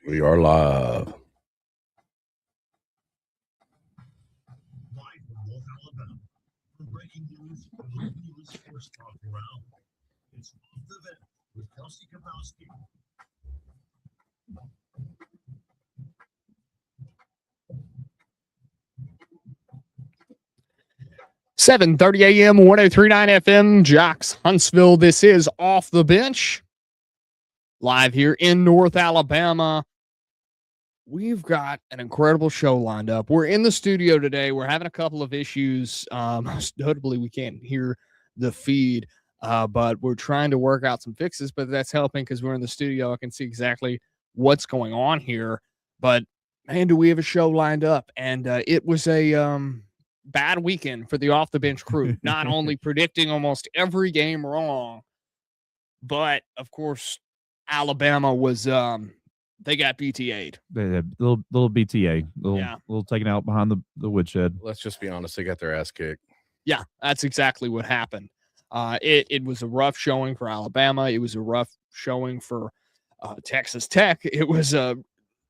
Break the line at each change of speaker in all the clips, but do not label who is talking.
We are live.
Live from North Alabama. For breaking news, sports talk around. It's Off the Vent with Kelsey.
7:30 a.m. 103.9 FM, Jocks, Huntsville. This is Off the Bench, live here in North Alabama. We've got an incredible show lined up. We're in the studio today. We're having a couple of issues. Most notably, we can't hear the feed, but we're trying to work out some fixes, but that's helping because we're in the studio. I can see exactly what's going on here. But, man, do we have a show lined up? And it was a bad weekend for the Off the Bench crew, not only predicting almost every game wrong, but, of course, Alabama was they got BTA'd.
They had little BTA, little taken out behind the woodshed.
Let's just be honest, they got their ass kicked.
Yeah, that's exactly what happened. It was a rough showing for Alabama. It was a rough showing for Texas Tech. It was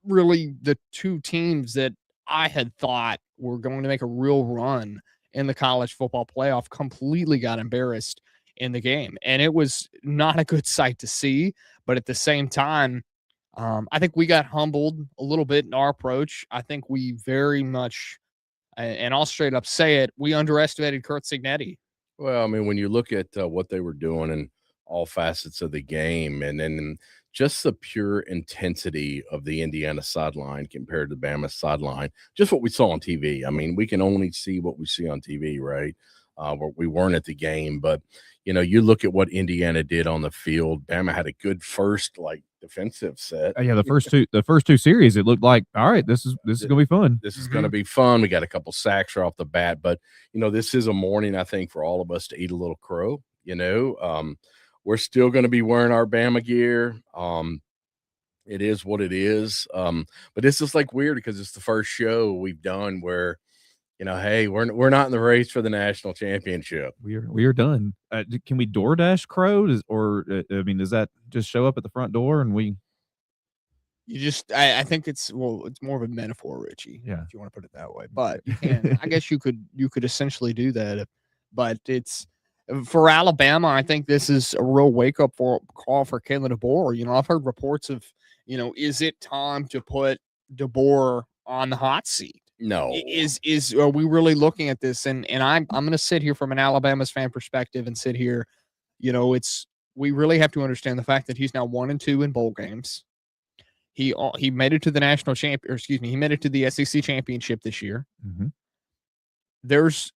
really the two teams that I had thought were going to make a real run in the college football playoff completely got embarrassed in the game. And it was not a good sight to see. But at the same time, I think we got humbled a little bit in our approach. I think we very much, and I'll straight up say it, we underestimated Kurt Cignetti.
Well, I mean, when you look at what they were doing in all facets of the game, and then just the pure intensity of the Indiana sideline compared to Bama's sideline, just what we saw on TV. I mean, we can only see what we see on TV, right? We weren't at the game, but you look at what Indiana did on the field. Bama had a good first defensive set.
Yeah, the first two series, it looked like, all right, this is gonna be fun.
This is gonna be fun. We got a couple sacks right off the bat, but this is a morning, I think, for all of us to eat a little crow. We're still gonna be wearing our Bama gear. It is what it is. But this is weird because it's the first show we've done where hey, we're not in the race for the national championship.
We are done. Can we DoorDash crow, does that just show up at the front door and we?
I think it's more of a metaphor, Richie.
Yeah,
if you want to put it that way. But you can, I guess you could essentially do that. But it's for Alabama. I think this is a real wake up call for Kalen DeBoer. I've heard reports of is it time to put DeBoer on the hot seat?
No.
Are we really looking at this? And I'm going to sit here from an Alabama's fan perspective and sit here, we really have to understand the fact that he's now 1-2 in bowl games. He made it to the national champion, or excuse me, he made it to the SEC championship this year.
Mm-hmm.
There's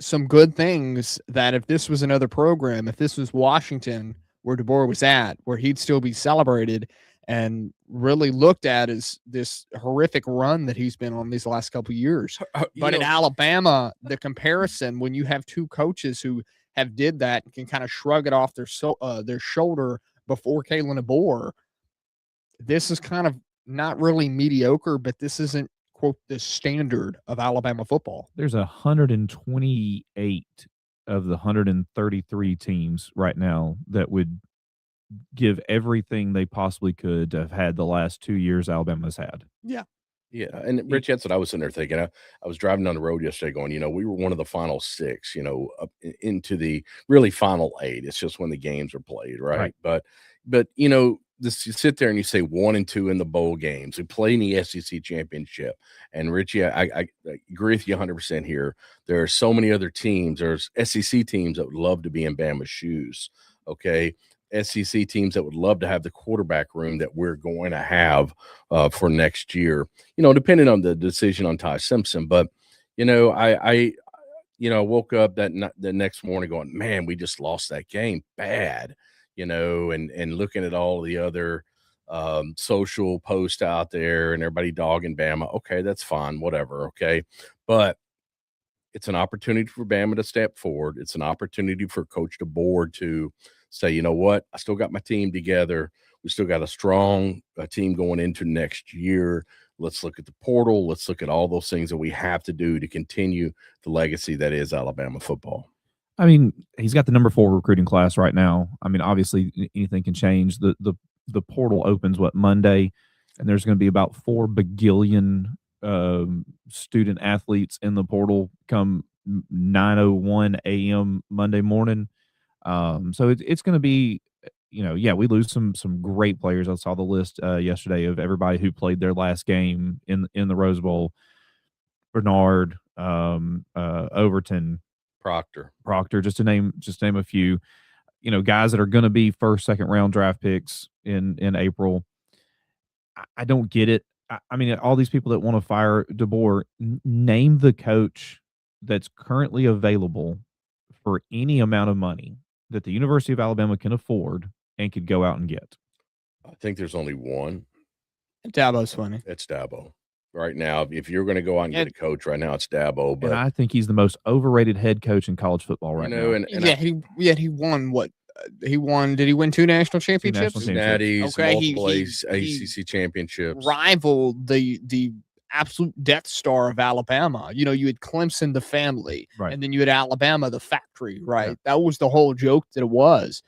some good things that if this was another program, if this was Washington where DeBoer was at, where he'd still be celebrated and really looked at as this horrific run that he's been on these last couple of years. But in Alabama, the comparison, when you have two coaches who have did that and can kind of shrug it off their shoulder before Kalen DeBoer, this is kind of not really mediocre, but this isn't, quote, the standard of Alabama football.
There's 128 of the 133 teams right now that would give everything they possibly could to have had the last 2 years Alabama's had.
Yeah. Yeah. And Rich, that's what I was sitting there thinking. I was driving down the road yesterday going, we were one of the final six, up into the really final eight. It's just when the games are played. Right. But you sit there and you say 1-2 in the bowl games. We play in the SEC championship. And Richie, I agree with you 100% here. There are so many other teams. There's SEC teams that would love to be in Bama's shoes. Okay. SEC teams that would love to have the quarterback room that we're going to have for next year, depending on the decision on Ty Simpson. But, I woke up the next morning going, man, we just lost that game bad, and looking at all the other social posts out there and everybody dogging Bama. Okay, that's fine, whatever. Okay. But it's an opportunity for Bama to step forward. It's an opportunity for Coach DeBoer to say, you know what, I still got my team together. We still got a strong team going into next year. Let's look at the portal. Let's look at all those things that we have to do to continue the legacy that is Alabama football.
I mean, he's got the number 4 recruiting class right now. I mean, obviously anything can change. The portal opens Monday. and there's going to be about 4 bagillion student athletes in the portal come 9:01 a.m. Monday morning. So it's going to be, yeah, we lose some great players. I saw the list yesterday of everybody who played their last game in the Rose Bowl. Bernard, Overton,
Proctor,
just to name a few. Guys that are going to be first, second round draft picks in April. I don't get it. I mean, all these people that want to fire DeBoer, name the coach that's currently available for any amount of money that the University of Alabama can afford and could go out and get.
I think there's only one.
Dabo's funny.
It's Dabo. Right now, if you're going to go out and get a coach right now, it's Dabo. But
and I think he's the most overrated head coach in college football right now.
And
he won what? He won. Did he win 2 national championships?
Natties, multiple ACC championships.
Rivaled the absolute Death Star of Alabama. You had Clemson, the family,
right,
and then you had Alabama, the factory. Right, yeah. That was the whole joke that it was.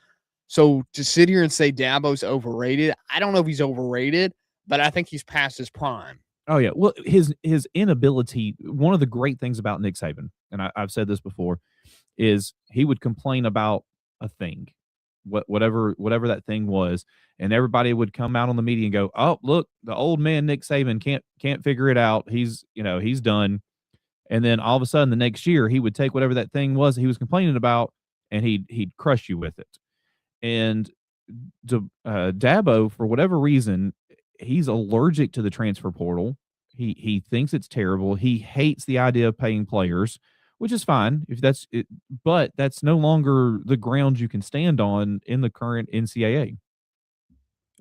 So to sit here and say Dabo's overrated, I don't know if he's overrated, but I think he's past his prime.
Oh yeah, well, his inability. One of the great things about Nick Saban, and I've said this before, is he would complain about a thing, whatever that thing was, and everybody would come out on the media and go, "Oh, look, the old man Nick Saban can't figure it out. He's done." And then all of a sudden, the next year, he would take whatever that thing was that he was complaining about, and he'd crush you with it. And Dabo, for whatever reason, he's allergic to the transfer portal. He thinks it's terrible. He hates the idea of paying players, which is fine if that's it, but that's no longer the ground you can stand on in the current NCAA.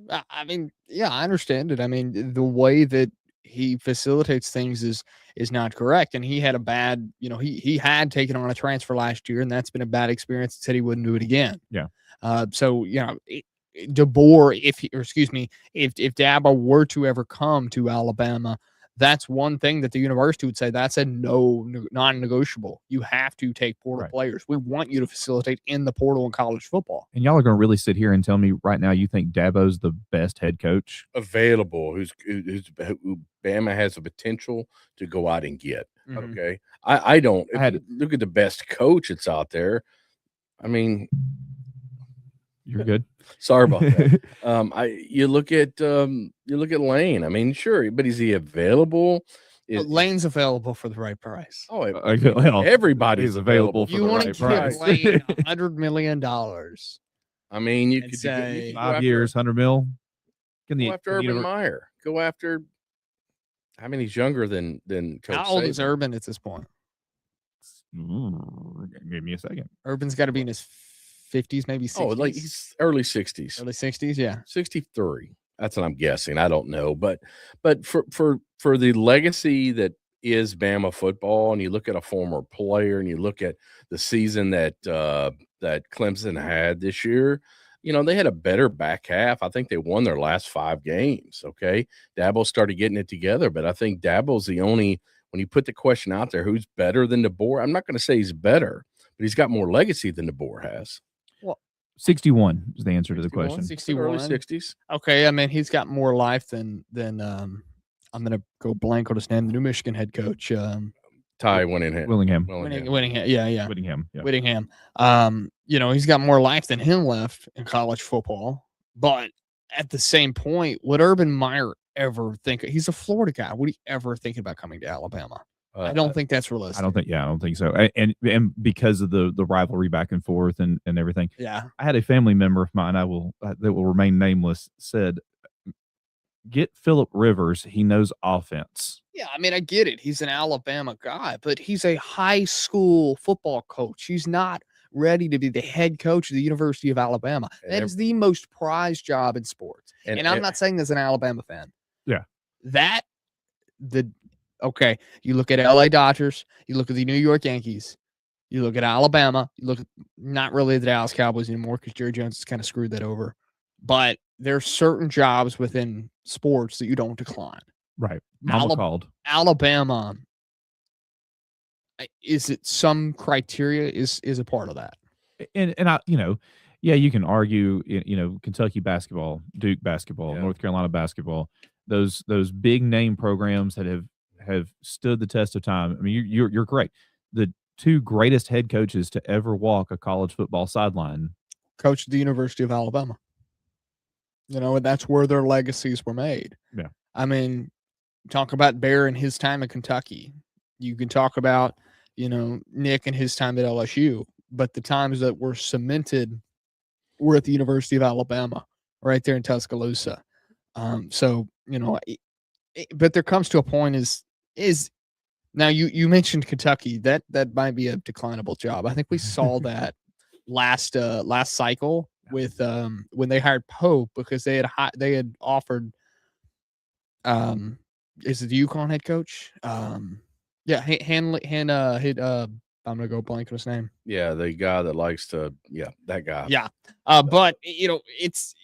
I mean, yeah, I understand it. I mean, the way that he facilitates things is not correct. And he had a bad, he had taken on a transfer last year, and that's been a bad experience. He said he wouldn't do it again.
Yeah.
So, DeBoer, if Dabo were to ever come to Alabama, that's one thing that the university would say. That's a non-negotiable. You have to take portal players. We want you to facilitate in the portal in college football.
And y'all are going to really sit here and tell me right now you think Dabo's the best head coach
available, who Bama has the potential to go out and get. Mm-hmm. Okay, I don't. If you look at the best coach that's out there, I mean.
You're good.
Sorry about that. You look at Lane. I mean, sure, but is he available?
Lane's available for the right price.
Oh, everybody's available for the right price.
You want to give Lane $100 million.
I mean, you could
say 5 years, $100 million.
Go after Urban Meyer. Go after. I mean, he's younger than Coach.
How old is Urban at this point?
Give me a second.
Urban's got to be in his 50s, maybe 60s.
Oh, like he's early 60s.
Early 60s, yeah.
63. That's what I'm guessing. I don't know, but for the legacy that is Bama football, and you look at a former player, and you look at the season that Clemson had this year, they had a better back half. I think they won their last 5 games. Okay, Dabo started getting it together, but I think Dabo's the only. When you put the question out there, who's better than DeBoer? I'm not going to say he's better, but he's got more legacy than DeBoer has.
61 is the answer to the question.
61,
early 60s.
Okay, I mean he's got more life than I'm gonna go blank on his name. The New Michigan head coach,
Ty Whittingham.
Whittingham. Yeah.
Whittingham.
He's got more life than him left in college football. But at the same point, would Urban Meyer ever think he's a Florida guy? Would he ever think about coming to Alabama? I don't think that's realistic.
I don't think so. And because of the rivalry back and forth and everything.
Yeah.
I had a family member of mine that will remain nameless said, get Phillip Rivers. He knows offense.
Yeah, I mean, I get it. He's an Alabama guy, but he's a high school football coach. He's not ready to be the head coach of the University of Alabama. That is the most prized job in sports. And I'm not saying this as an Alabama fan.
Yeah.
Okay, you look at LA Dodgers, you look at the New York Yankees, you look at Alabama, you look at not really the Dallas Cowboys anymore because Jerry Jones has kind of screwed that over. But there are certain jobs within sports that you don't decline.
Right. Mama called.
Alabama, is it some criteria is a part of that?
And I, yeah, you can argue, Kentucky basketball, Duke basketball, North Carolina basketball. those big name programs that have stood the test of time. I mean, you're correct. The two greatest head coaches to ever walk a college football sideline.
Coach at the University of Alabama. And that's where their legacies were made.
Yeah.
I mean, talk about Bear and his time in Kentucky. You can talk about, Nick and his time at LSU, but the times that were cemented were at the University of Alabama, right there in Tuscaloosa. So, but there comes to a point is now you mentioned Kentucky. That might be a declinable job. I think we saw that last cycle with when they hired Pope, because they had offered is it the UConn head coach? Yeah, I'm gonna go blank on his name.
Yeah, the guy that likes to, that guy.
Yeah, but it's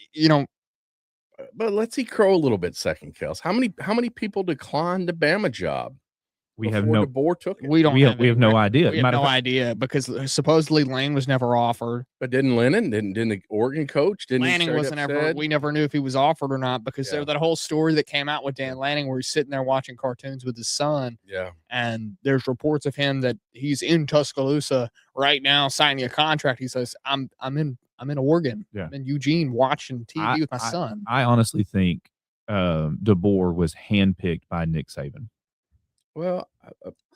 But let's see Crow a little bit second, Kels. How many people declined the Bama job?
We have
before
no
DeBoer took it?
we don't
we
have
have no
any-
idea.
We have
Matter
no
of fact,
idea, because supposedly Lane was never offered.
But didn't Lennon? Didn't the Oregon coach? Didn't he
Lanning
straight
wasn't
up
ever.
said?
We never knew if he was offered or not, because there
Yeah.
that whole story that came out with Dan
Yeah.
Lanning, where he's sitting there watching cartoons with his son,
Yeah.
and there's reports of him that he's in Tuscaloosa right now signing a contract. He says, "I'm in Oregon.
Yeah.
I'm in Eugene watching TV with my son."
I honestly think DeBoer was handpicked by Nick Saban.
Well,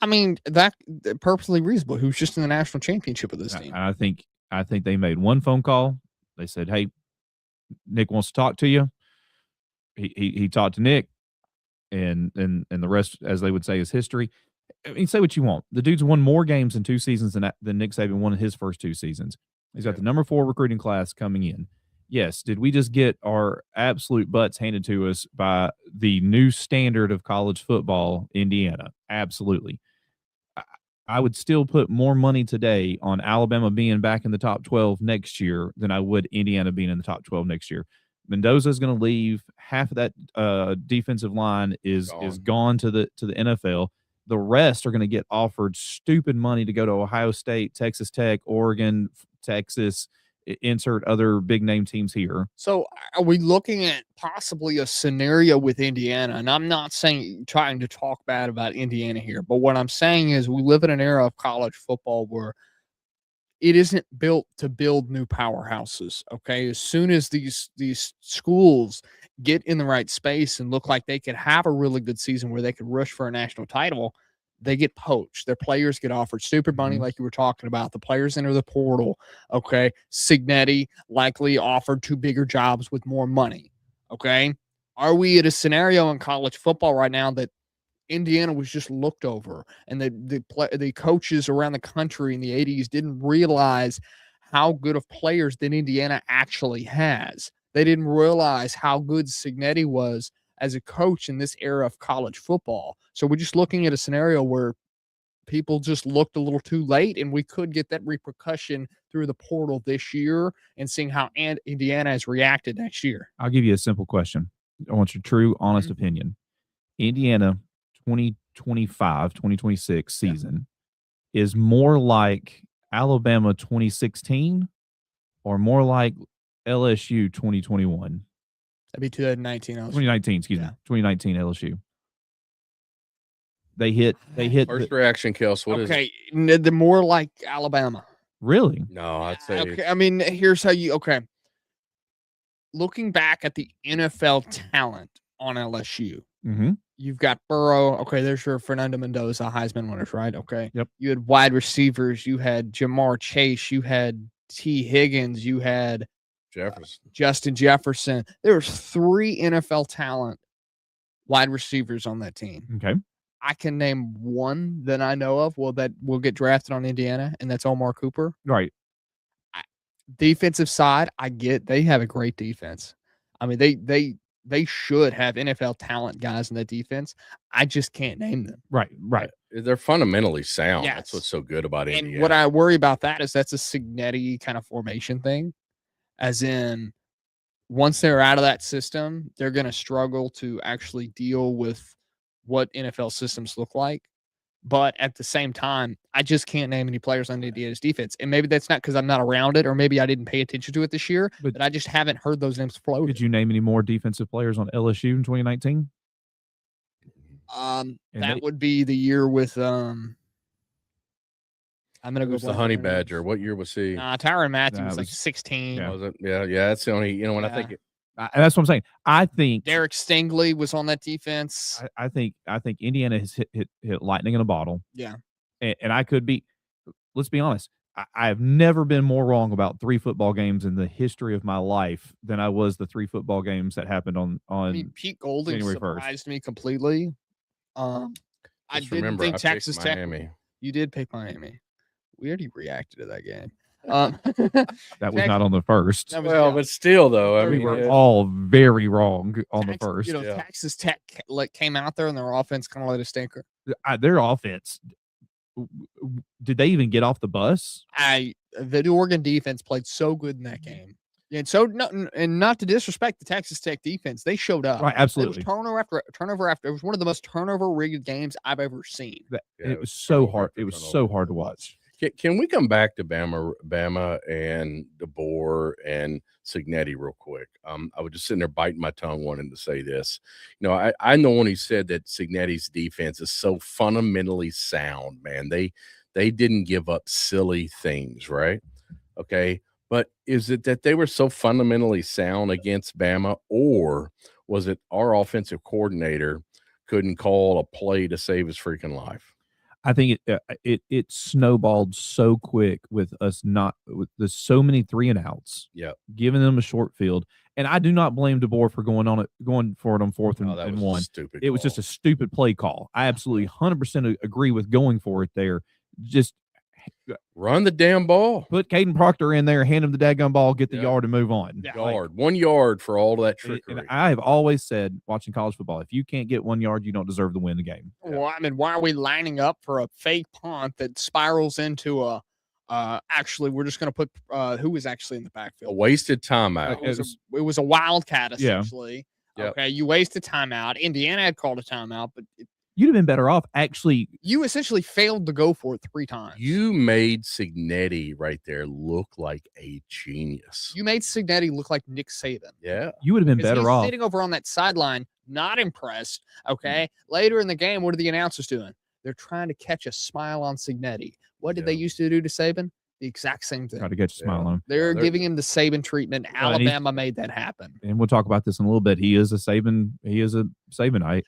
I mean, that perfectly reasonable. He was just in the national championship with this team.
I think they made one phone call. They said, "Hey, Nick wants to talk to you." He talked to Nick, and the rest, as they would say, is history. I mean, say what you want. The dude's won more games in 2 seasons than Nick Saban won in his first 2 seasons. He's got the number 4 recruiting class coming in. Yes, did we just get our absolute butts handed to us by the new standard of college football, Indiana? Absolutely. I would still put more money today on Alabama being back in the top 12 next year than I would Indiana being in the top 12 next year. Mendoza is going to leave. Half of that defensive line is gone to the NFL. The rest are going to get offered stupid money to go to Ohio State, Texas Tech, Oregon, Texas, insert other big name teams here.
So are we looking at possibly a scenario with Indiana? And I'm not trying to talk bad about Indiana here, but what I'm saying is we live in an era of college football where it isn't built to build new powerhouses. Okay. As soon as these schools get in the right space and look like they could have a really good season where they could rush for a national title, they get poached. Their players get offered stupid money, like you were talking about. The players enter the portal. Okay. Signetti likely offered 2 bigger jobs with more money. Okay. Are we at a scenario in college football right now that Indiana was just looked over, and the coaches around the country in the 80s didn't realize how good of players that Indiana actually has? They didn't realize how good Signetti was as a coach in this era of college football. So we're just looking at a scenario where people just looked a little too late, and we could get that repercussion through the portal this year and seeing how Indiana has reacted next year.
I'll give you a simple question. I want your true, honest opinion. Indiana 2026 season is more like Alabama 2016 or more like LSU 2021?
That'd be 2019.
2019, excuse me. 2019 LSU. They hit
first reaction, Kels. What is it?
Okay, they're more like Alabama.
Really?
No, I'd say
Okay, I mean, here's how looking back at the NFL talent on LSU, you've got Burrow. Okay, there's your Fernando Mendoza, Heisman winners, right? Okay.
Yep.
You had wide receivers. You had Jamar Chase. You had T. Higgins. You had Justin Jefferson. There was 3 NFL talent wide receivers on that team.
Okay.
I can name one that I know of. That will get drafted on Indiana, and that's Omar Cooper.
Right.
Defensive side, I get they have a great defense. I mean, they should have NFL talent guys in that defense. I just can't name them.
Right.
They're fundamentally sound.
Yes.
That's what's so good about Indiana.
And what I worry about that is that's a Signetti kind of formation thing. As in, once they're out of that system, they're going to struggle to actually deal with what NFL systems look like. But at the same time, I just can't name any players on Indiana's defense. And maybe that's not because I'm not around it, or maybe I didn't pay attention to it this year,
But
but I just haven't heard those names floated.
Could you name any more defensive players on LSU in 2019?
That
they-
would be the year with I'm gonna go
Who's the
blank
Honey
on their names.
Badger? What year was he?
Tyrann Matthew
Nah,
was
it
like
was-
16.
yeah.
Was it? Yeah, that's the only. When I
Yeah.
think
And that's what I'm saying. I think
Derek Stingley was on that defense.
I think Indiana has hit lightning in a bottle.
Yeah.
And I could be. Let's be honest. I have never been more wrong about 3 football games in the history of my life than I was the 3 football games that happened on
I mean, Pete Golding
January 1st.
surprised me completely. I
just
didn't
remember,
think
I picked
Texas Tech.
Miami.
You did pick Miami. We already reacted to that game.
that was not on the first.
That was-
Well,
yeah.
but still, though, I
We
We
mean,
were all very wrong on the
Texas-
first.
You know,
Yeah.
Texas Tech came out there and their offense kind of let a stinker.
Their offense. Did they even get off the bus?
The Oregon defense played so good in that game. And so, not to disrespect the Texas Tech defense, they showed up.
Right,
It
absolutely.
was turnover after turnover after. It was one of the most turnover rigged games I've ever seen.
That-
Yeah,
it was so
turnover
hard.
after
It was
turnover
so
after
hard to watch.
Can we come back to Bama and DeBoer and Signetti real quick? I was just sitting there biting my tongue wanting to say this. You know, I know when he said that Signetti's defense is so fundamentally sound, man. They didn't give up silly things, right? Okay. But is it that they were so fundamentally sound against Bama, or was it our offensive coordinator couldn't call a play to save his freaking life?
I think it snowballed so quick with us not with the so many 3 and outs.
Yeah.
Giving them a short field, and I do not blame DeBoer for going for it on 4th
Oh, that
and
was
1.
stupid.
It was just a stupid play call. I absolutely 100% agree with going for it there. Just
run the damn ball.
put Caden Proctor in there, hand him the daggone ball, get the
Yeah.
yard, and move on.
Yeah.
Yard, 1 yard for all that
And
trickery.
I have always said, watching college football, if you can't get 1 yard, you don't deserve to win the game.
Yeah.
Well, I mean, why are we lining up for a fake punt that spirals into a? Actually, we're just going to put who was actually in the
A
backfield.
wasted timeout.
It was a wildcat
Yeah.
essentially.
Yep.
Okay, you wasted timeout. Indiana had called a timeout, but
You'd have been better off actually.
you essentially failed to go for it 3 times.
You made Signetti right there look like a genius.
You made Signetti look like Nick Saban.
Yeah.
You would have been
'Cause
better
he's
off.
sitting over on that sideline, not impressed. Okay. Later in the game, what are the announcers doing? They're trying to catch a smile on Signetti. What did they
Yeah.
used to do to Saban? The exact same thing.
Try to get a smile
Yeah.
on him.
They're
they're-
giving him the Saban treatment.
Well, and he's-
Alabama made that happen.
And we'll talk about this in a little bit. He is a Sabanite.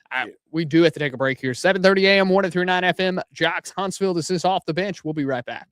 We do have to take a break here. 7:30 a.m. 103.9 FM. Jocks Huntsville. This is Off the Bench. We'll be right back.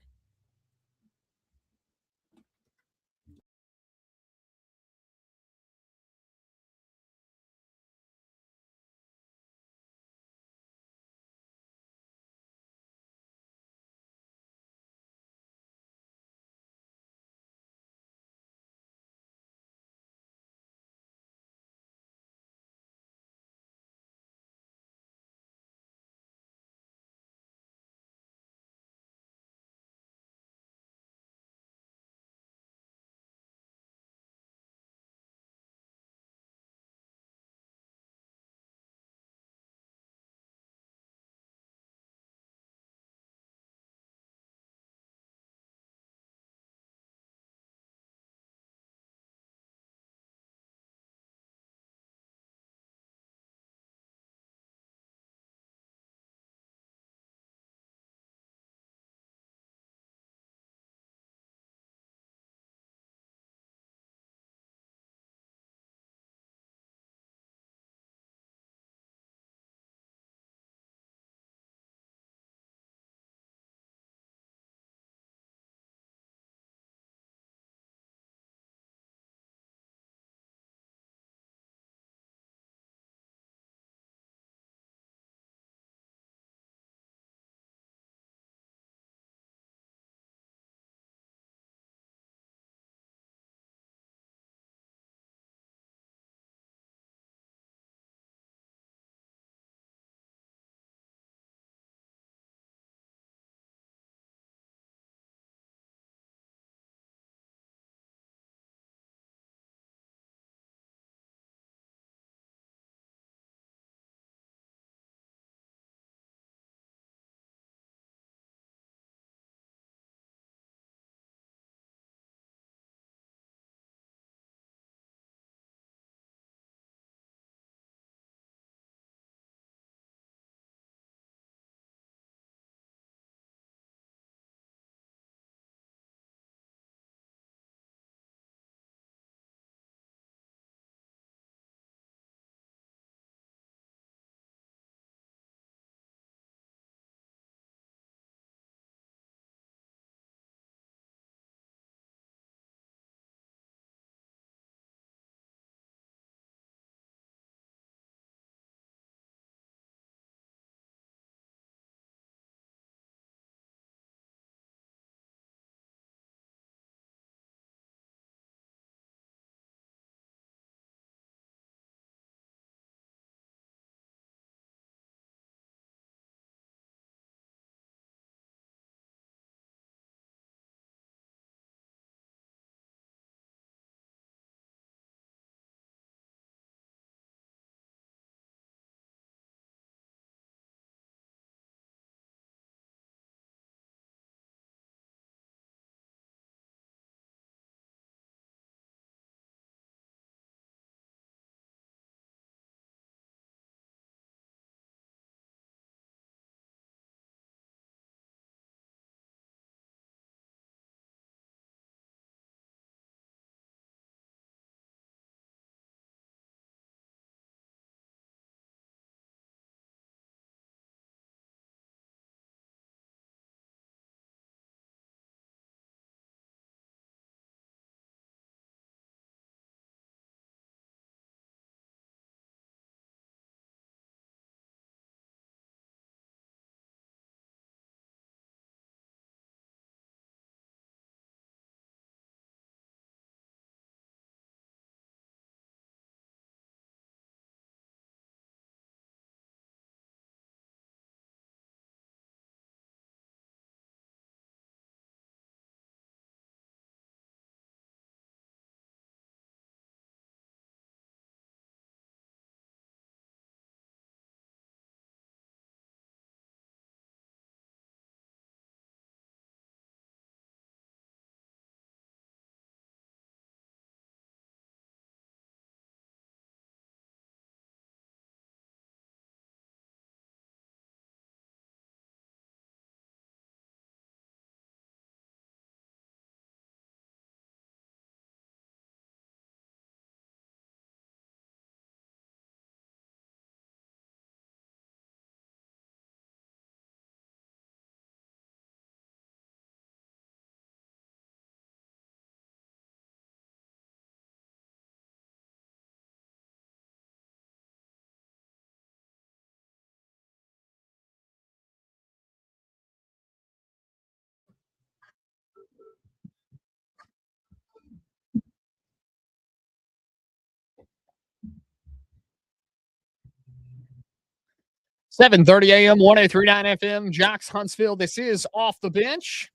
7:30 a.m., 1039 FM, Jocks Huntsville. This is Off the Bench.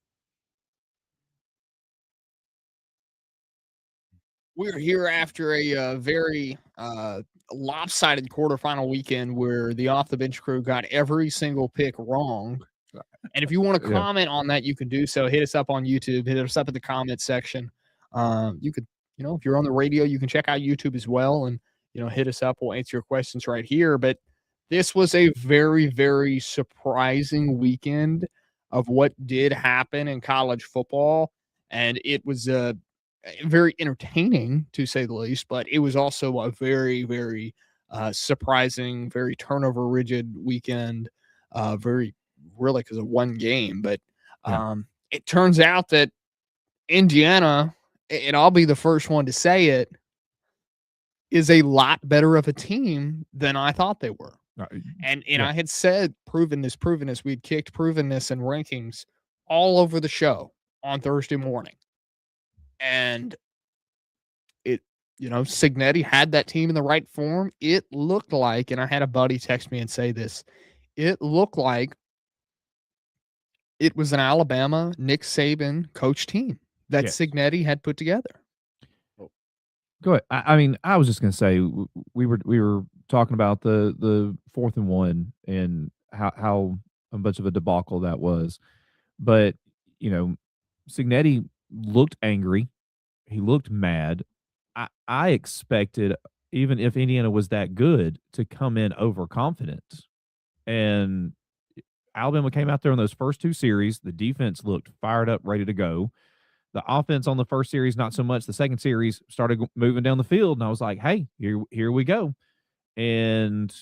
We're here after a very lopsided quarterfinal weekend where the Off the Bench crew got every single pick wrong. And if you want to comment on that, you can do so. Hit us up on YouTube. Hit us up in the comment section. You could, if you're on the radio, you can check out YouTube as well, and hit us up. We'll answer your questions right here. But this was a very, very surprising weekend of what did happen in college football, and it was very entertaining to say the least. But it was also a very, very surprising, very turnover rigid weekend. Very really because of one game, but it turns out that Indiana, and I'll be the first one to say it, is a lot better of a team than I thought they were. And I had said proven this. We'd kicked proven this in rankings all over the show on Thursday morning. And it, Signetti had that team in the right form. It looked like, and I had a buddy text me and say this, it looked like it was an Alabama Nick Saban coach team that Signetti had put together.
Go ahead. I mean, I was just going to say we were talking about the 4th and 1 and how much of a debacle that was, but Signetti looked angry. He looked mad. I expected, even if Indiana was that good, to come in overconfident, and Alabama came out there in those first 2 series. The defense looked fired up, ready to go. The offense on the first series, not so much. The second series started moving down the field, and I was like, hey, here we go. And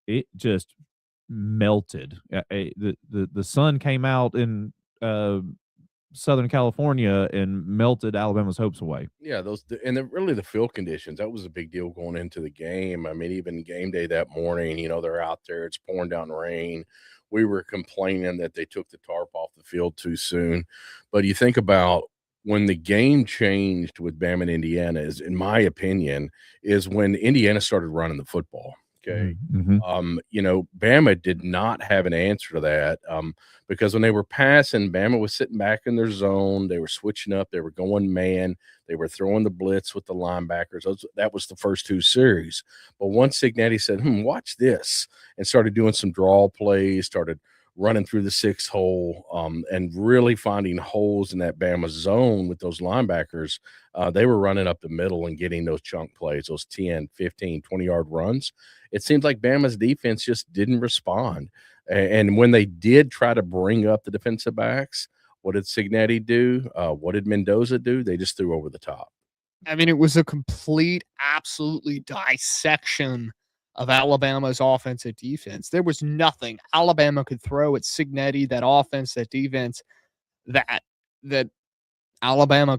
it just melted. The sun came out in Southern California and melted Alabama's hopes away.
Yeah, really the field conditions, that was a big deal going into the game. I mean, even game day that morning, they're out there, it's pouring down rain. We were complaining that they took the tarp off the field too soon. But you think about when the game changed with Bama and Indiana, is, in my opinion, is when Indiana started running the football. Okay.
Mm-hmm.
Bama did not have an answer to that because when they were passing, Bama was sitting back in their zone. They were switching up. They were going man. They were throwing the blitz with the linebackers. That was the first 2 series. But once Signetti said, watch this, and started doing some draw plays, started running through the 6 hole and really finding holes in that Bama zone with those linebackers, they were running up the middle and getting those chunk plays, those 10, 15, 20-yard runs. It seems like Bama's defense just didn't respond. And when they did try to bring up the defensive backs, what did Signetti do? What did Mendoza do? They just threw over the top.
I mean, it was a complete, absolutely dissection of Alabama's offense and defense. There was nothing Alabama could throw at Signetti, that offense, that defense, that Alabama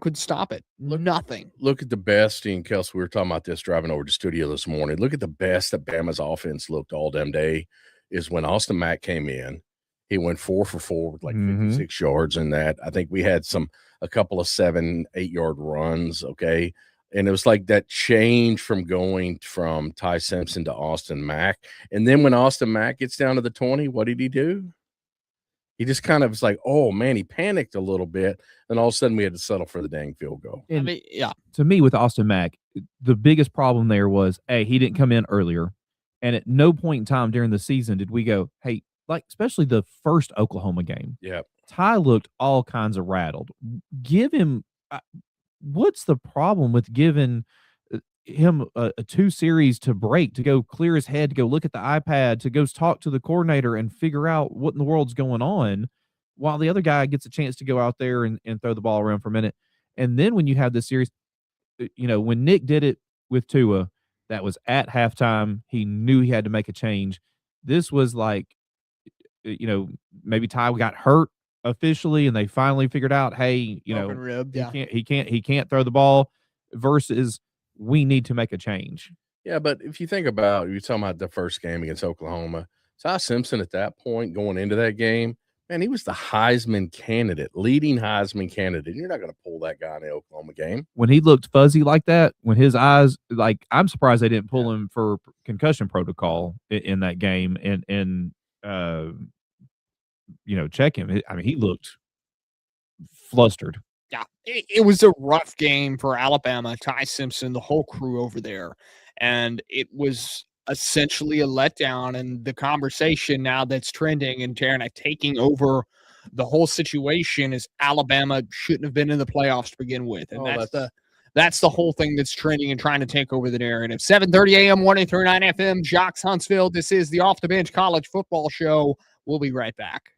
could stop it. Nothing.
Look at the best, and Kelsey, we were talking about this driving over to studio this morning. Look at the best that Bama's offense looked all damn day is when Austin Mack came in. He went 4 for 4 with like 56 yards in that. I think we had a couple of 7-8 yard runs. Okay. And it was like that change from going from Ty Simpson to Austin Mack. And then when Austin Mack gets down to the 20, what did he do? He just kind of was like, oh, man, he panicked a little bit. And all of a sudden we had to settle for the dang field goal.
And to me, with Austin Mack, the biggest problem there was, he didn't come in earlier. And at no point in time during the season did we go, hey, like especially the first Oklahoma game.
Yeah.
Ty looked all kinds of rattled. Give him what's the problem with giving him a 2 series to break, to go clear his head, to go look at the iPad, to go talk to the coordinator and figure out what in the world's going on, while the other guy gets a chance to go out there and throw the ball around for a minute. And then when you have this series, when Nick did it with Tua, that was at halftime. He knew he had to make a change. This was like, maybe Ty got hurt officially, and they finally figured out, hey,
Broken rib,
he can't throw the ball, versus we need to make a change.
Yeah, but if you think about, you're talking about the first game against Oklahoma, Ty Simpson at that point going into that game Man, he was the Heisman candidate, leading Heisman candidate. You're not going to pull that guy in the Oklahoma game.
When he looked fuzzy like that, when his eyes, like, I'm surprised they didn't pull him for concussion protocol in that game and uh, check him. I mean, he looked flustered.
Yeah, it was a rough game for Alabama, Ty Simpson, the whole crew over there. And it was essentially a letdown. And the conversation now that's trending and Tarrant taking over the whole situation is Alabama shouldn't have been in the playoffs to begin with. And that's the whole thing that's trending and trying to take over the narrative. 7:30 a.m., 139 FM, Jocks Huntsville. This is the Off the Bench College Football Show. We'll be right back.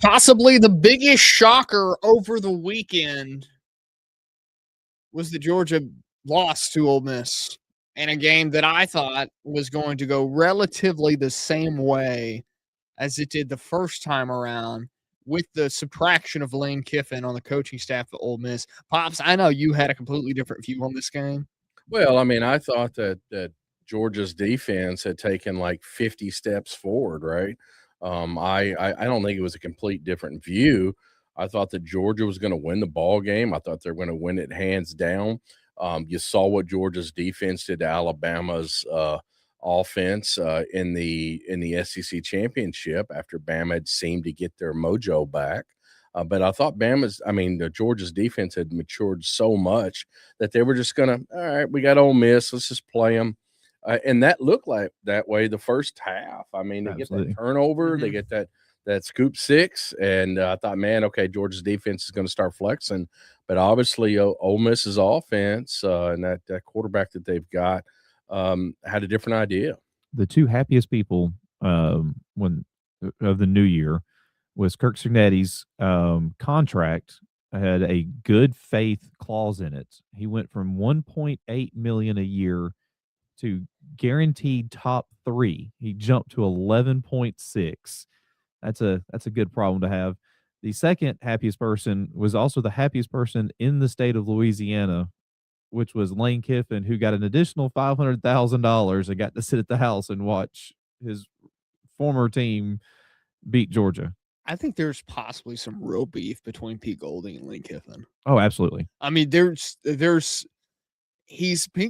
Possibly the biggest shocker over the weekend was the Georgia loss to Ole Miss in a game that I thought was going to go relatively the same way as it did the first time around, with the subtraction of Lane Kiffin on the coaching staff at Ole Miss. Pops, I know you had a completely different view on this game.
Well, I mean, I thought that Georgia's defense had taken like 50 steps forward, right? I don't think it was a complete different view. I thought that Georgia was going to win the ball game. I thought they were going to win it hands down. You saw what Georgia's defense did to Alabama's offense in the SEC championship after Bama had seemed to get their mojo back. But I thought Georgia's defense had matured so much that they were just going to, all right, we got Ole Miss, let's just play them. And that looked like that way the first half. I mean, they
Absolutely.
get that turnover, they get that scoop six, and I thought, man, okay, Georgia's defense is going to start flexing. But obviously, Ole Miss's offense and that quarterback that they've got had a different idea.
The two happiest people when of the new year was Kirk Cignetti's contract had a good faith clause in it. He went from $1.8 million a year to guaranteed top 3. He jumped to 11.6. That's a good problem to have. The second happiest person was also the happiest person in the state of Louisiana, which was Lane Kiffin, who got an additional $500,000 and got to sit at the house and watch his former team beat Georgia.
I think there's possibly some real beef between Pete Golding and Lane Kiffin.
Oh, absolutely.
I mean, Pete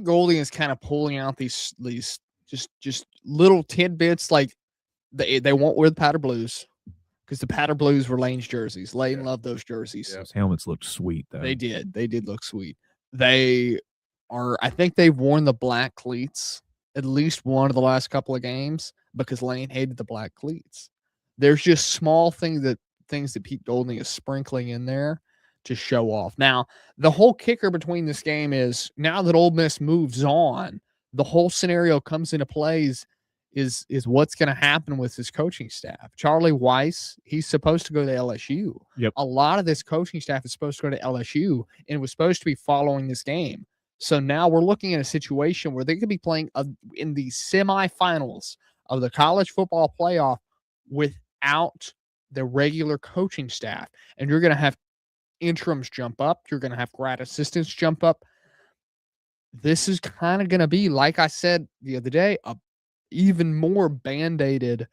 Golding is kind of pulling out these just little tidbits, like they won't wear the powder blues because the powder blues were Lane's jerseys. Lane loved those jerseys.
Yeah.
Those helmets looked sweet, though.
They did look sweet. I think they've worn the black cleats at least one of the last couple of games because Lane hated the black cleats. There's just small things that Pete Golding is sprinkling in there to show off. Now, the whole kicker between this game is now that Ole Miss moves on, the whole scenario comes into plays is what's going to happen with his coaching staff. Charlie Weiss, he's supposed to go to LSU.
Yep.
A lot of this coaching staff is supposed to go to LSU and was supposed to be following this game. So now we're looking at a situation where they could be playing in the semifinals of the college football playoff without the regular coaching staff. And you're going to have interims jump up. You're going to have grad assistants jump up. This is kind of going to be, like I said the other day, a even more band-aided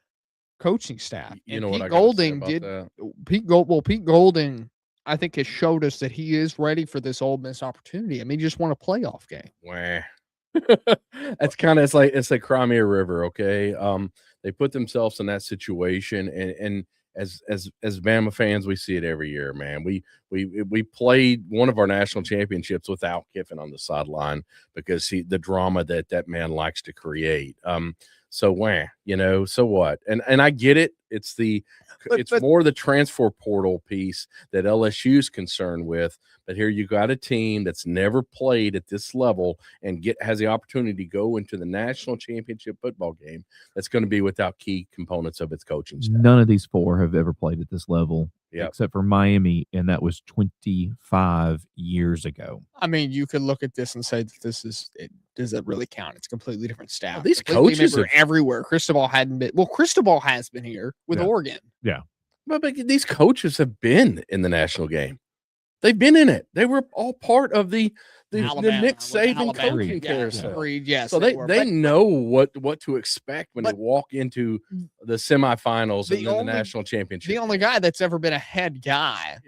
coaching staff.
You
and
know
Pete
what I gotta say
Golding
about that?
Pete Golding, I think, has showed us that he is ready for this Ole Miss opportunity. I mean, he just won a playoff game.
Wah. That's kind of it's like Crimea River, okay? They put themselves in that situation, and as Bama fans, we see it every year, man. We played one of our national championships without Kiffin on the sideline because the drama that man likes to create. So what? And I get it. It's more the transfer portal piece that LSU's concerned with. But here you got a team that's never played at this level and has the opportunity to go into the national championship football game that's going to be without key components of its coaching staff.
None of these four have ever played at this level,
Yep.
except for Miami, and that was 25 years ago.
I mean, you could look at this and say that does it really count? It's a completely different staff.
Well, these
Completely
coaches
member everywhere. Cristobal hadn't been. Well, Cristobal has been here with
Yeah.
Oregon.
Yeah.
But these coaches have been in the national game. They've been in it. They were all part of the
Alabama,
Nick
with
Saban
Alabama.
coaching
Yeah,
carousel.
agreed. Yes,
So they
were.
know what to expect when they
but-
walk into the semifinals
The
and then the
only-
national championship.
The only guy that's ever been a head guy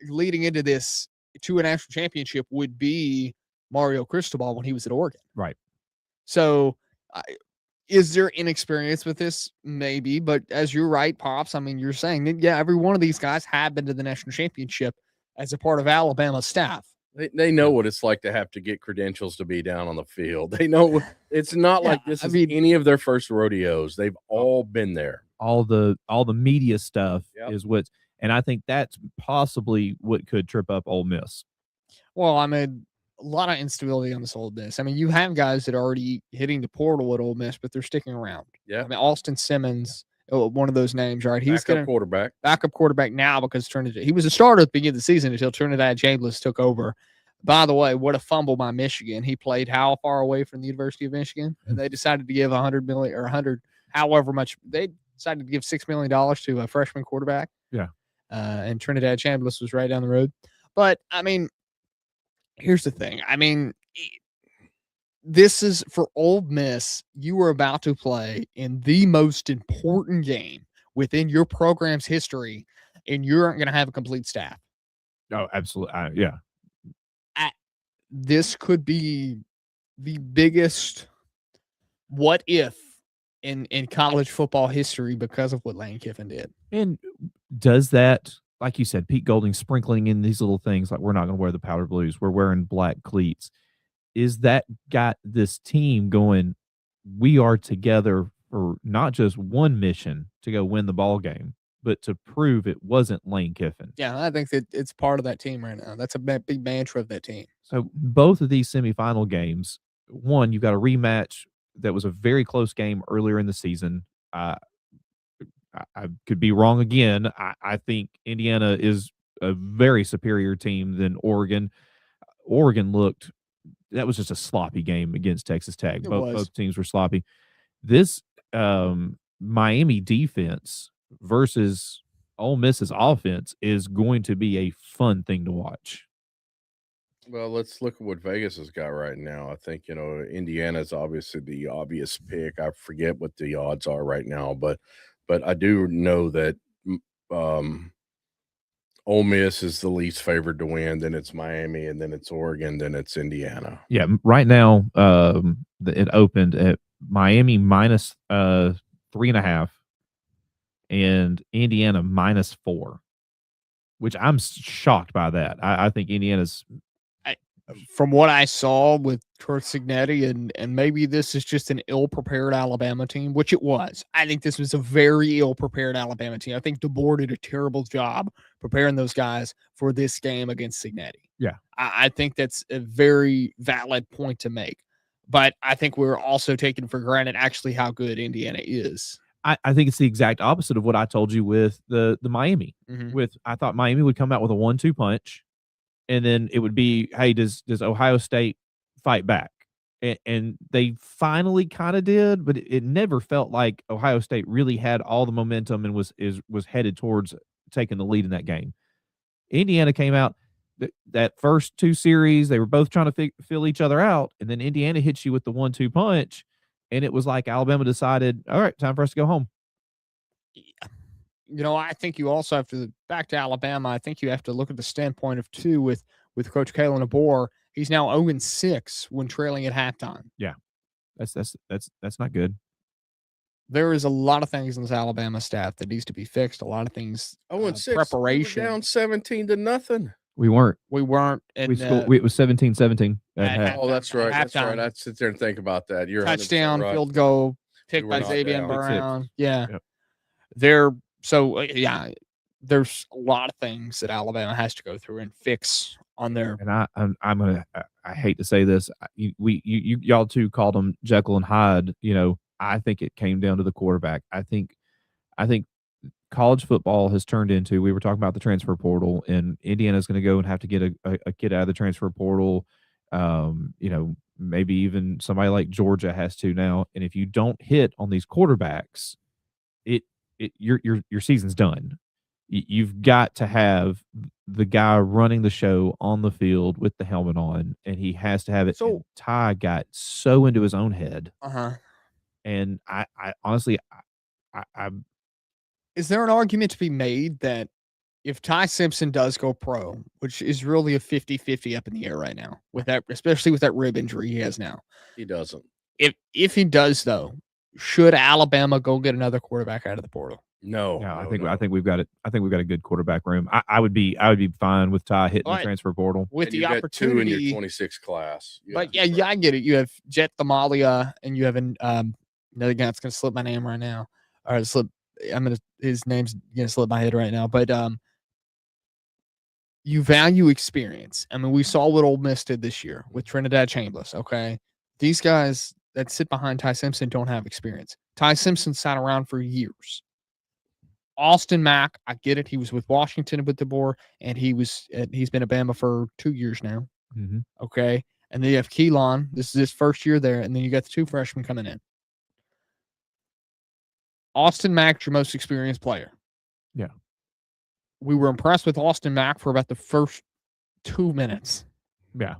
leading into this to a national championship would be Mario Cristobal when he was at Oregon.
Right.
So is there inexperience with this? Maybe. But as you're right, Pops, I mean, you're saying that, yeah, every one of these guys have been to the national championship as a part of Alabama's staff.
They know what it's like to have to get credentials to be down on the field. They know it's not like this is any of their first rodeos. They've all been there.
All the media stuff
Yep.
is and I think that's possibly what could trip up Ole Miss.
Well, I mean, a lot of instability on this Ole Miss. I mean, you have guys that are already hitting the portal at Ole Miss, but they're sticking around.
Yeah.
I mean, Austin Simmons one of those names, right? He's
backup quarterback.
Backup quarterback now because he was a starter at the beginning of the season until Trinidad Chambliss took over. By the way, what a fumble by Michigan. He played how far away from the University of Michigan? And they decided to give $100 million or 100, however much. They decided to give $6 million to a freshman quarterback.
Yeah.
And Trinidad Chambliss was right down the road. But, I mean, here's the thing. I mean, this is for Ole Miss. You are about to play in the most important game within your program's history, and you aren't going to have a complete staff.
Oh, absolutely. Yeah.
This could be the biggest what if in college football history because of what Lane Kiffin did.
And does that, like you said, Pete Golding sprinkling in these little things like we're not going to wear the powder blues, we're wearing black cleats. Is that got this team going, we are together for not just one mission to go win the ball game, but to prove it wasn't Lane Kiffin.
Yeah, I think that it's part of that team right now. That's a big mantra of that team.
So both of these semifinal games, one, you got a rematch that was a very close game earlier in the season. I could be wrong again. I think Indiana is a very superior team than Oregon. Oregon looked, that was just a sloppy game against Texas Tech. Both teams were sloppy. This Miami defense versus Ole Miss's offense is going to be a fun thing to watch.
Well, let's look at what Vegas has got right now. I think, Indiana's obviously the obvious pick. I forget what the odds are right now, but I do know that Ole Miss is the least favored to win. Then it's Miami, and then it's Oregon, then it's Indiana.
Yeah, right now it opened at Miami minus 3.5 and Indiana minus 4, which I'm shocked by that. I think Indiana's.
From what I saw with Kurt Cignetti, and maybe this is just an ill-prepared Alabama team, which it was. I think this was a very ill-prepared Alabama team. I think DeBoer did a terrible job preparing those guys for this game against Cignetti.
Yeah.
I think that's a very valid point to make. But I think we're also taking for granted actually how good Indiana is.
I think it's the exact opposite of what I told you with the Miami.
Mm-hmm.
I thought Miami would come out with a 1-2 punch. And then it would be, hey, does Ohio State fight back? And they finally kind of did, but it never felt like Ohio State really had all the momentum and was headed towards taking the lead in that game. Indiana came out that first 2 series, they were both trying to fill each other out, and then Indiana hits you with the 1-2 punch, and it was like Alabama decided, all right, time for us to go home.
I think you also have to, back to Alabama, I think you have to look at the standpoint of two with Coach Kalen DeBoer. He's now 0-6 when trailing at halftime.
Yeah. That's not good.
There is a lot of things in this Alabama staff that needs to be fixed. A lot of things.
0-6.
Preparation.
Down 17-0.
We weren't.
And,
it was 17-17.
Oh, that's right. That's right. I'd sit there and think about that. You're
touchdown,
right.
Field goal, picked by Xavier Brown. Yeah.
Yep.
There's a lot of things that Alabama has to go through and fix on their.
And I hate to say this, y'all two called them Jekyll and Hyde. I think it came down to the quarterback. I think college football has turned into. We were talking about the transfer portal, and Indiana's going to go and have to get a kid out of the transfer portal. Maybe even somebody like Georgia has to now. And if you don't hit on these quarterbacks, your season's done. You've got to have the guy running the show on the field with the helmet on, and he has to have it. So Ty got so into his own head. And I honestly,
is there an argument to be made that if Ty Simpson does go pro, which is really a 50-50 up in the air right now, with that, especially with that rib injury he has now,
he doesn't.
If he does though, should Alabama go get another quarterback out of the portal?
No,
I think we've got it. I think we've got a good quarterback room. I would be fine with Ty hitting the transfer portal
with the opportunity.
2 in your 26 class.
But yeah, I get it. You have Jet Thamalia, and you have another guy that's going to slip my name right now. Or his name's going to slip my head right now. But you value experience. I mean, we saw what Ole Miss did this year with Trinidad Chambliss. Okay, these guys that sit behind Ty Simpson don't have experience. Ty Simpson sat around for years. Austin Mack, I get it. He was with Washington with DeBoer, and he's been at Bama for 2 years now.
Mhm.
Okay. And then you have Keelan. This is his first year there. And then you got the 2 freshmen coming in. Austin Mack's your most experienced player.
Yeah.
We were impressed with Austin Mack for about the first 2 minutes
Yeah.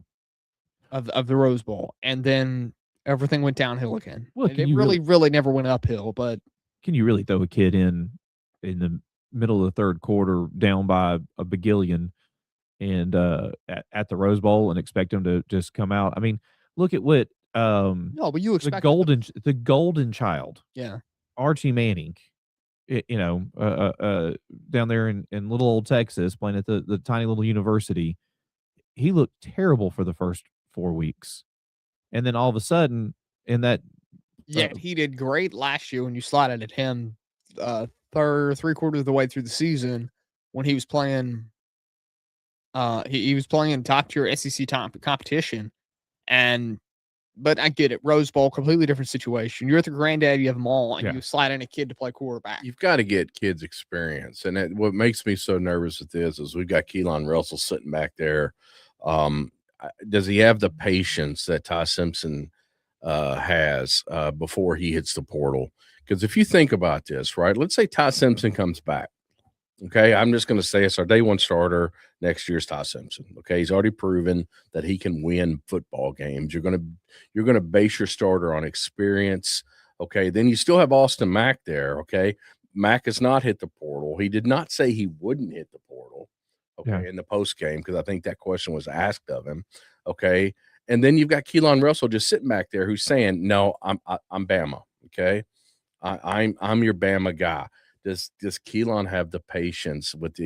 of the Rose Bowl. And then everything went downhill again.
Well,
It really never went uphill, but
can you really throw a kid in the middle of the third quarter down by a bagillion and at the Rose Bowl and expect him to just come out? I mean, look at what
no, but you
the
expect
golden child,
yeah.
Archie Manning, down there in little old Texas playing at the tiny little university. He looked terrible for the first 4 weeks. And then all of a sudden in that
he did great last year when you slotted at him 3/4 of the way through the season when he was playing he was playing top tier SEC competition. But I get it. Rose Bowl, completely different situation. You're at the granddad, you have them all, and you slide in a kid to play quarterback.
You've got to get kids experience. And what makes me so nervous with this is we've got Keelan Russell sitting back there. Does he have the patience that Ty Simpson has before he hits the portal? Because if you think about this, right, let's say Ty Simpson comes back. Okay, I'm just going to say it's our day 1 starter. Next year's Ty Simpson. Okay, he's already proven that he can win football games. You're going to base your starter on experience. Okay, then you still have Austin Mack there. Okay, Mack has not hit the portal. He did not say he wouldn't hit the portal. Okay, in the post game, because I think that question was asked of him. Okay, and then you've got Keelan Russell just sitting back there who's saying, "No, I'm Bama." Okay, I'm your Bama guy. Does Keelan have the patience with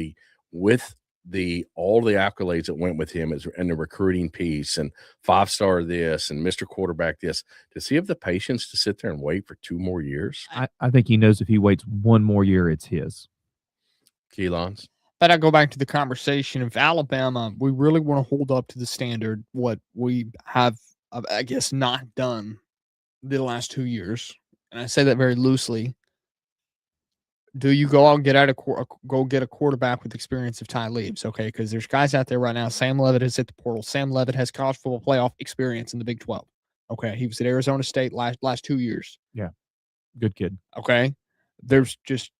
all the accolades that went with him and the recruiting piece and 5-star this and Mr. Quarterback this? Does he have the patience to sit there and wait for 2 more years?
I think he knows if he waits 1 more year, it's his.
Keelan's.
But I go back to the conversation of Alabama. We really want to hold up to the standard what we have, I guess, not done the last 2 years, and I say that very loosely. Do you go out and get a quarterback with experience if Ty leaves? Okay, because there's guys out there right now. Sam Leavitt has hit the portal. Sam Leavitt has college football playoff experience in the Big 12. Okay, he was at Arizona State last 2 years.
Yeah, good kid.
Okay, there's just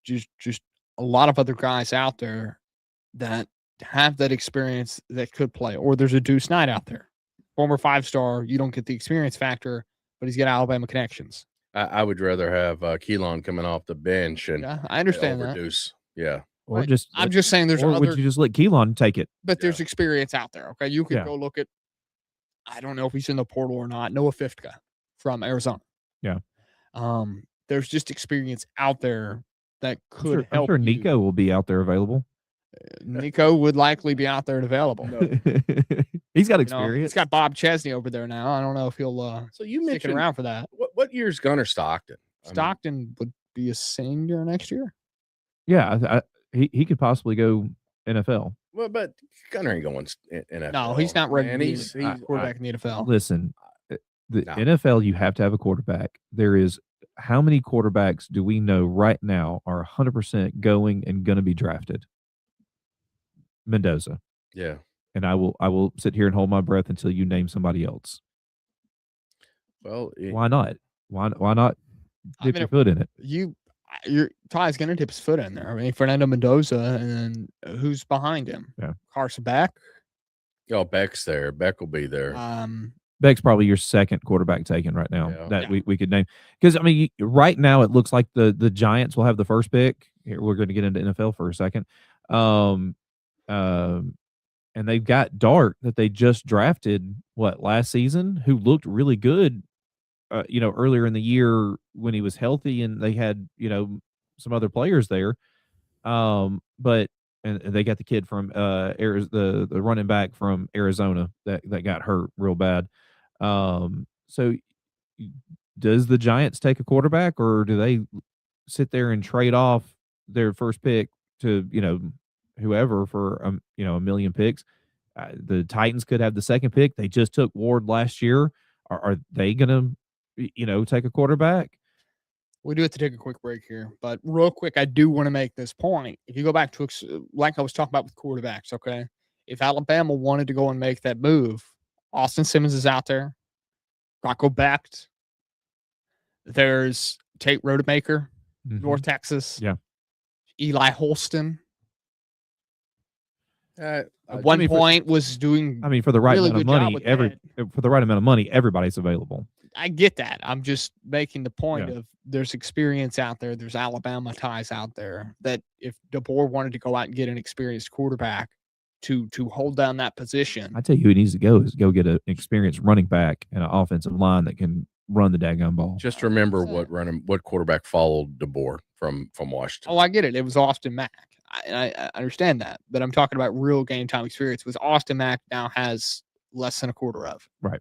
a lot of other guys out there that have that experience that could play. Or there's a Deuce Knight out there, former 5-star. You don't get the experience factor, but he's got Alabama connections.
I would rather have Keelan coming off the bench and
I understand that.
Yeah.
Or
right. I'm just saying there's
or would you just let Keelan take it?
But there's experience out there. Okay, you could go look at. I don't know if he's in the portal or not. Noah Fiftka from Arizona.
Yeah.
There's just experience out there that could help.
I'm sure Nico will be out there available.
Nico would likely be out there and available.
He's got experience.
He's got Bob Chesney over there now. I don't know if he'll
so you
stick
mentioned
around for that.
What year's Gunnar Stockton?
Stockton would be a senior next year.
Yeah, he could possibly go NFL.
Well, but Gunnar ain't going NFL.
No, he's not ready to be
he's
quarterback in the NFL.
Listen, NFL, you have to have a quarterback. There is how many quarterbacks do we know right now are 100% going and going to be drafted? Mendoza.
Yeah.
And I will sit here and hold my breath until you name somebody else.
Well,
why not? Why not dip your foot in it?
Your Ty's going to dip his foot in there. I mean, Fernando Mendoza, and then who's behind him?
Yeah.
Carson Beck.
Oh, Beck's there. Beck will be there.
Beck's probably your second quarterback taken right now that we could name. Because, I mean, right now it looks like the Giants will have the first pick. Here, we're going to get into NFL for a second. And they've got Dart that they just drafted, last season, who looked really good, earlier in the year when he was healthy and they had, some other players there. But they got the kid from the running back from Arizona that got hurt real bad. So does the Giants take a quarterback, or do they sit there and trade off their first pick to, whoever for, a million picks? The Titans could have the second pick. They just took Ward last year. Are they going to, take a quarterback?
We do have to take a quick break here, but real quick, I do want to make this point. If you go back to like I was talking about with quarterbacks, okay, if Alabama wanted to go and make that move, Austin Simmons is out there, Rocco Becht, there's Tate Rodemaker, North Texas,
Yeah.
Eli Holston.
Uh,
At one point was doing.
I mean, for the right
really
amount of
good job
money,
with
for the right amount of money, everybody's available.
I get that. I'm just making the point
Yeah.
of there's experience out there. There's Alabama ties out there that if DeBoer wanted to go out and get an experienced quarterback to hold down that position.
I tell you who he needs to go is go get an experienced running back and an offensive line that can run the daggone ball.
just remember what quarterback followed DeBoer from Washington.
Oh, I get it. It was Austin Mack. I understand that. But I'm talking about real game time experience, which Austin Mack now has less than a quarter of.
Right.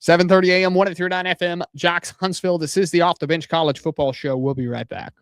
7:30 a.m., 103.9 FM, Jocks Huntsville. This is the Off the Bench College Football Show. We'll be right back.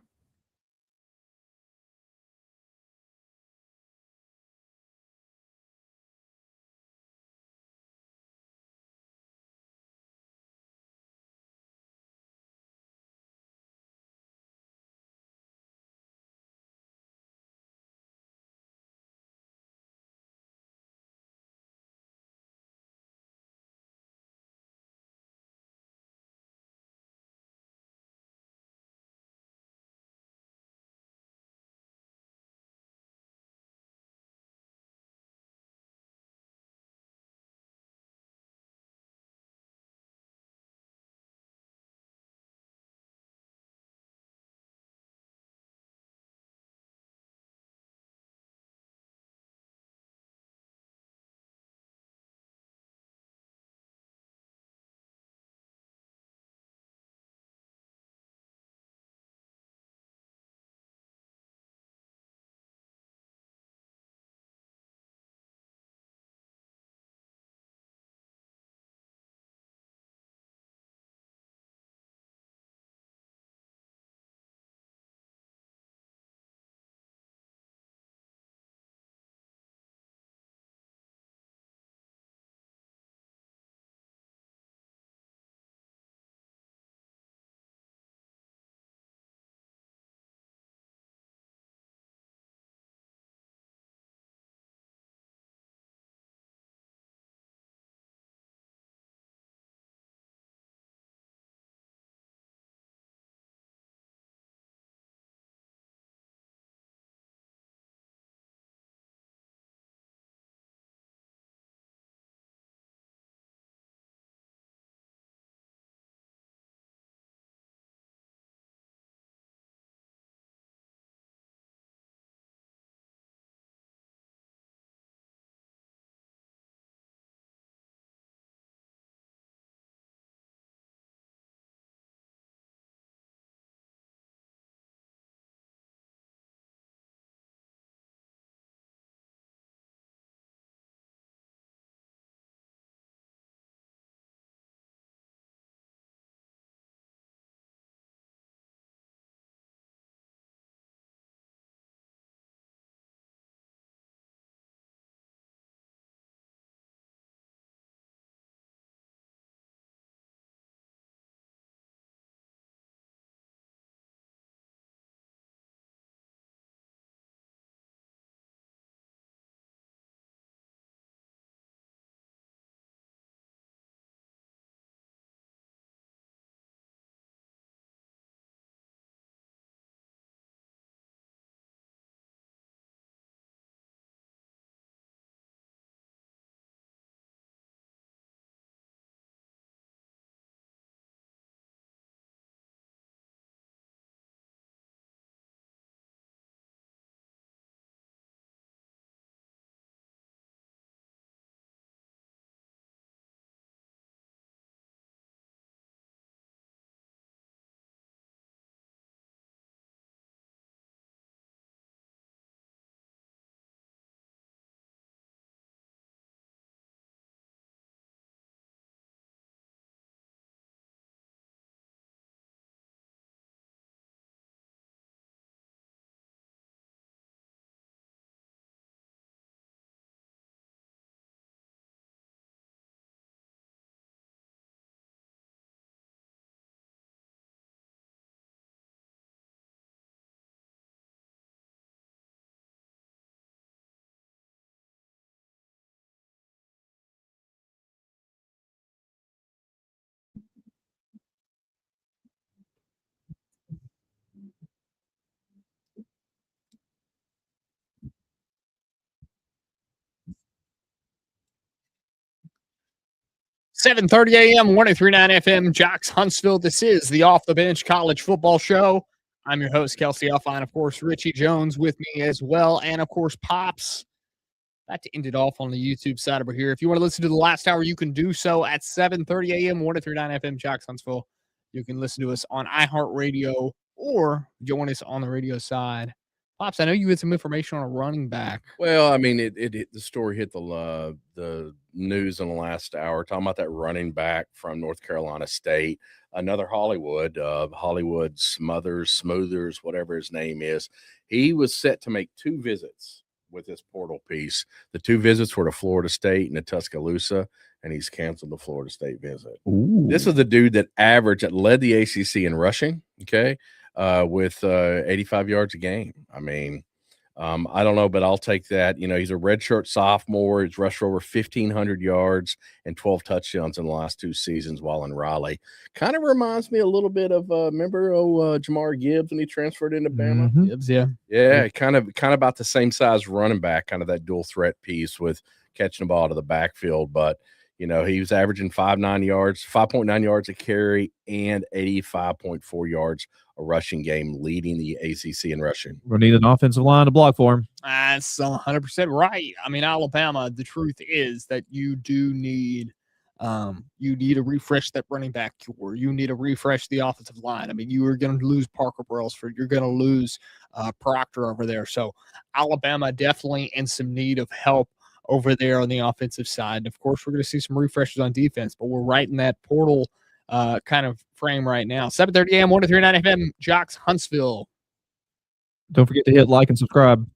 7:30 a.m. 103.9 FM, Jocks Huntsville. This is the Off the Bench College Football Show. I'm your host, Kelsey. I'll find, of course, Richie Jones with me as well, and of course, Pops. About to end it off on the YouTube side over here. If you want to listen to the last hour, you can do so at 7:30 a.m. 103.9 FM, Jocks Huntsville. You can listen to us on iHeartRadio or join us on the radio side. Pops, I know you had some information on a running back.
Well, I mean, the story hit the news in the last hour, talking about that running back from North Carolina State, another Hollywood Smoothers, whatever his name is. He was set to make 2 visits with this portal piece. The 2 visits were to Florida State and to Tuscaloosa, and he's canceled the Florida State visit.
Ooh.
This is the dude that led the ACC in rushing, okay, with 85 yards a game. I mean, I don't know, but I'll take that. You know, he's a redshirt sophomore. He's rushed for over 1,500 yards and 12 touchdowns in the last 2 seasons while in Raleigh. Kind of reminds me a little bit of remember Jamar Gibbs when he transferred into Bama?
Mhm.
Gibbs, yeah.
Yeah, kind of about the same size running back, kind of that dual threat piece with catching the ball to the backfield. But, you know, he was averaging 5.9 yards a carry and 85.4 yards a rushing game, leading the ACC in rushing.
We'll need an offensive line to block for him.
That's 100% right. I mean, Alabama, the truth is that you do need to refresh that running back core. You need to refresh the offensive line. I mean, you are going to lose Parker Brailsford. You're going to lose Proctor over there. So Alabama definitely in some need of help over there on the offensive side. And of course, we're going to see some refreshes on defense, but we're right in that portal kind of frame right now. 7:30 a.m. 103.9 FM, Jocks Huntsville.
Don't forget to hit like and subscribe.